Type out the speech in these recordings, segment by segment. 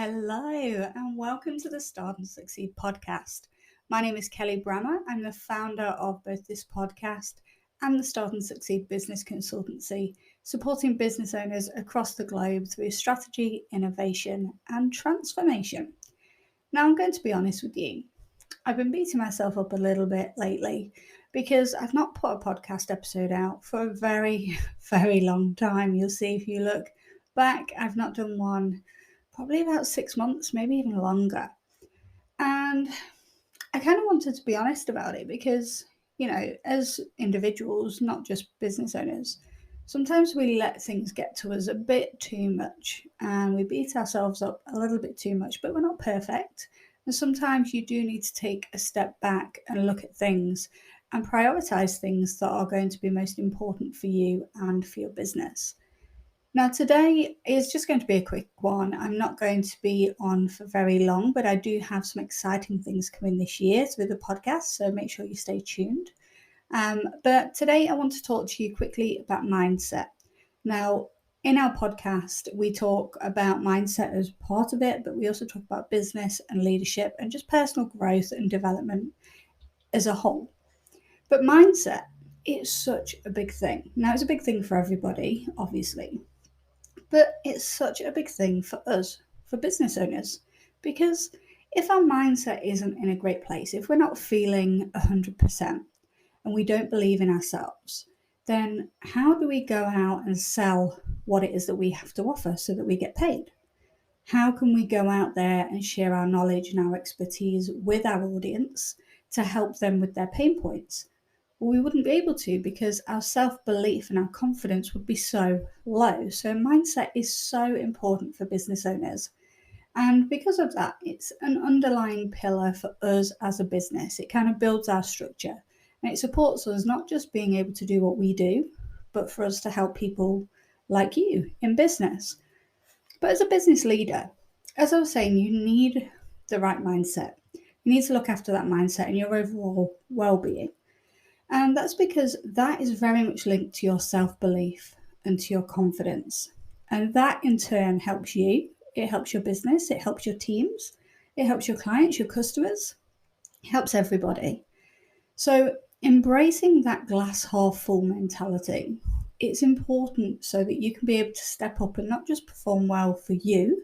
Hello, and welcome to the Start and Succeed podcast. My name is Kelly Brammer. I'm the founder of both this podcast and the Start and Succeed business consultancy, supporting business owners across the globe through strategy, innovation, and transformation. Now, I'm going to be honest with you. I've been beating myself up a little bit lately because I've not put a podcast episode out for a very, very long time. You'll see if you look back, I've not done one probably about 6 months, maybe even longer. And I kind of wanted to be honest about it because, as individuals, not just business owners, sometimes we let things get to us a bit too much and we beat ourselves up a little bit too much, but we're not perfect. And sometimes you do need to take a step back and look at things and prioritize things that are going to be most important for you and for your business. Now, today is just going to be a quick one. I'm not going to be on for very long, but I do have some exciting things coming this year with the podcast, so make sure you stay tuned. But today I want to talk to you quickly about mindset. Now, in our podcast, we talk about mindset as part of it, but we also talk about business and leadership and just personal growth and development as a whole. But mindset is such a big thing. Now, it's a big thing for everybody, obviously. But it's such a big thing for us, for business owners, because if our mindset isn't in a great place, if we're not feeling 100% and we don't believe in ourselves, then how do we go out and sell what it is that we have to offer so that we get paid? How can we go out there and share our knowledge and our expertise with our audience to help them with their pain points? Well, we wouldn't be able to because our self-belief and our confidence would be so low. So mindset is so important for business owners. And because of that, it's an underlying pillar for us as a business. It kind of builds our structure and it supports us not just being able to do what we do, but for us to help people like you in business. But as a business leader, as I was saying, you need the right mindset. You need to look after that mindset and your overall well-being. And that's because that is very much linked to your self-belief and to your confidence. And that in turn helps you. It helps your business. It helps your teams. It helps your clients, your customers. It helps everybody. So embracing that glass half full mentality, it's important so that you can be able to step up and not just perform well for you,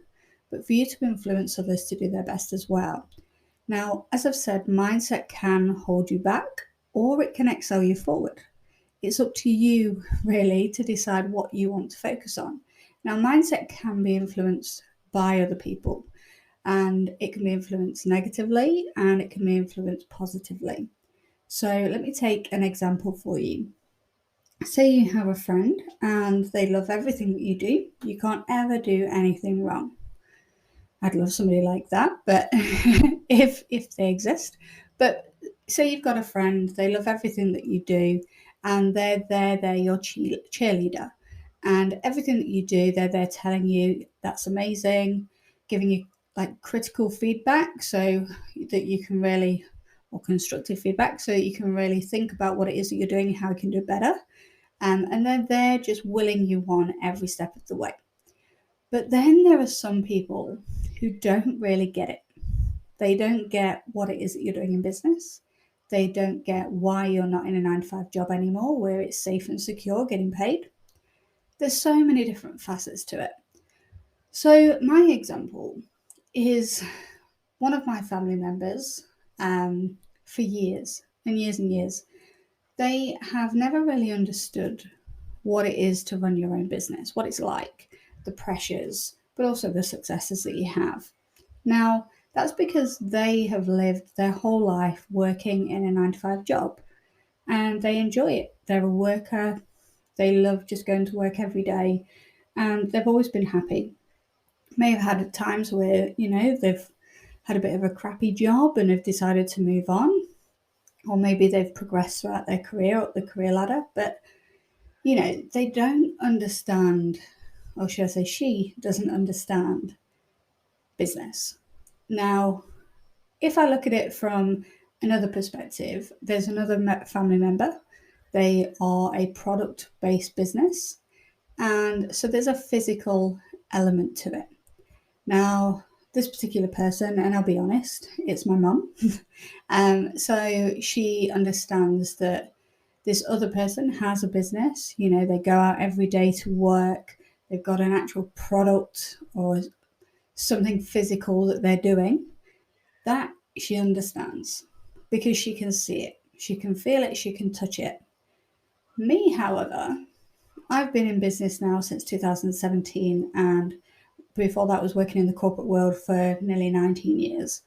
but for you to influence others to do their best as well. Now, as I've said, mindset can hold you back or it can excel you forward. It's up to you, really, to decide what you want to focus on. Now, mindset can be influenced by other people, and it can be influenced negatively, and it can be influenced positively. So let me take an example for you. Say you have a friend, and they love everything that you do. You can't ever do anything wrong. I'd love somebody like that, but if they exist. But say you've got a friend, they love everything that you do, and they're your cheerleader, and everything that you do, they're there telling you that's amazing, giving you like critical feedback so that you can really, or constructive feedback, so that you can really think about what it is that you're doing and how you can do better. And then they're just willing you on every step of the way. But then there are some people who don't really get it. They don't get what it is that you're doing in business. They don't get why you're not in a 9-to-5 job anymore where it's safe and secure getting paid. There's so many different facets to it. So my example is one of my family members for years and years and years. They have never really understood what it is to run your own business, what it's like, the pressures, but also the successes that you have. Now, that's because they have lived their whole life working in a 9-to-5 job and they enjoy it. They're a worker. They love just going to work every day and they've always been happy. May have had times where, they've had a bit of a crappy job and have decided to move on, or maybe they've progressed throughout their career up the career ladder, but they don't understand, or should I say she doesn't understand business. Now, if I look at it from another perspective, there's another family member. They are a product-based business. And so there's a physical element to it. Now, this particular person, and I'll be honest, it's my mum. So she understands that this other person has a business. You know, they go out every day to work. They've got an actual product or something physical that they're doing. That she understands because she can see it. She can feel it. She can touch it. Me, however, I've been in business now since 2017, and before that was working in the corporate world for nearly 19 years.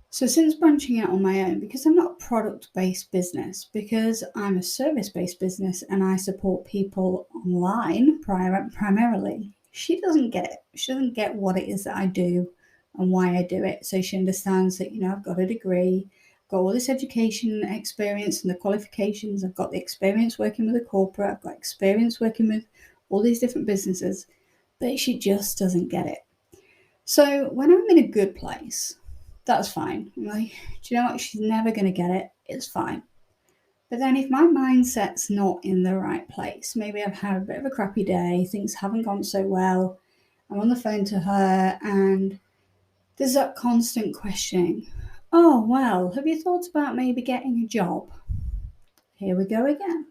So since branching out on my own, because I'm not a product-based business, because I'm a service-based business and I support people online primarily, she doesn't get it. She doesn't get what it is that I do and why I do it. So she understands that, I've got a degree, got all this education experience and the qualifications. I've got the experience working with a corporate. I've got experience working with all these different businesses, but she just doesn't get it. So when I'm in a good place, that's fine. I'm like, do you know what? She's never going to get it. It's fine. But then if my mindset's not in the right place, maybe I've had a bit of a crappy day, things haven't gone so well, I'm on the phone to her and there's that constant questioning. Oh, well, have you thought about maybe getting a job? Here we go again.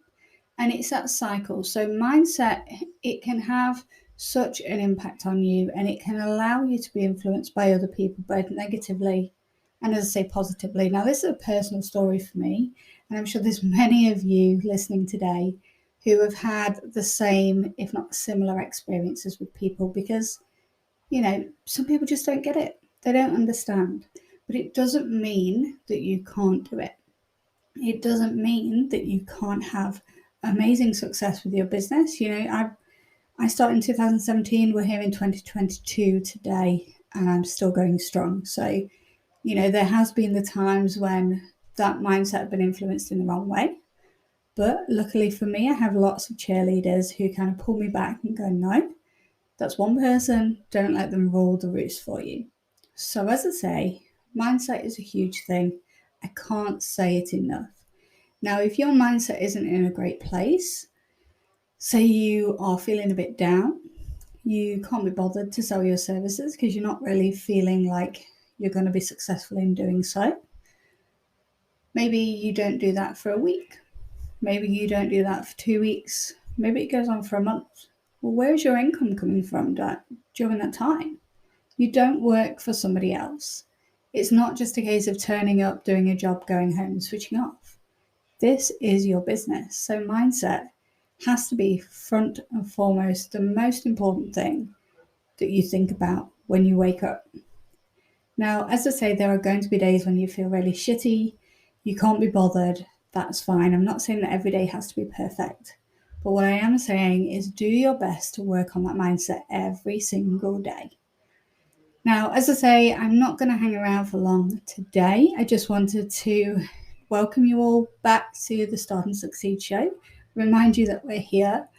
And it's that cycle. So mindset, it can have such an impact on you, and it can allow you to be influenced by other people, both negatively and, as I say, positively. Now, this is a personal story for me, and I'm sure there's many of you listening today who have had the same, if not similar, experiences with people, because, some people just don't get it. They don't understand. But it doesn't mean that you can't do it. It doesn't mean that you can't have amazing success with your business. I started in 2017, we're here in 2022 today, and I'm still going strong. So, there has been the times when that mindset had been influenced in the wrong way. But luckily for me, I have lots of cheerleaders who kind of pull me back and go, no, that's one person. Don't let them rule the roost for you. So as I say, mindset is a huge thing. I can't say it enough. Now, if your mindset isn't in a great place, say you are feeling a bit down, you can't be bothered to sell your services because you're not really feeling like you're going to be successful in doing so. Maybe you don't do that for a week. Maybe you don't do that for 2 weeks. Maybe it goes on for a month. Well, where's your income coming from during that time? You don't work for somebody else. It's not just a case of turning up, doing a job, going home and switching off. This is your business. So mindset has to be front and foremost the most important thing that you think about when you wake up. Now, as I say, there are going to be days when you feel really shitty, you can't be bothered, that's fine. I'm not saying that every day has to be perfect. But what I am saying is do your best to work on that mindset every single day. Now, as I say, I'm not going to hang around for long today. I just wanted to welcome you all back to the Start and Succeed show. Remind you that we're here.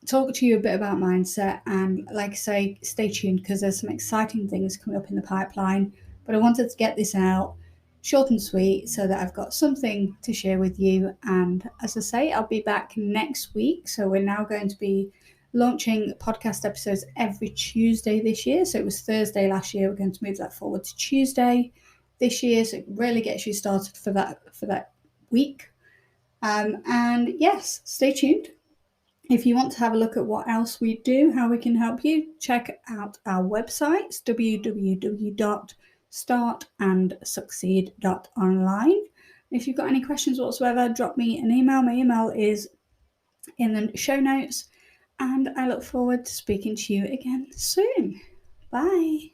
Talk to you a bit about mindset, and like I say, stay tuned because there's some exciting things coming up in the pipeline. But I wanted to get this out short and sweet so that I've got something to share with you. And as I say, I'll be back next week. So we're now going to be launching podcast episodes every Tuesday this year. So it was Thursday last year. We're going to move that forward to Tuesday this year. So it really gets you started for that week. And yes, stay tuned. If you want to have a look at what else we do, how we can help you, check out our websites, www.startandsucceed.online. If you've got any questions whatsoever, drop me an email. My email is in the show notes, and I look forward to speaking to you again soon. Bye.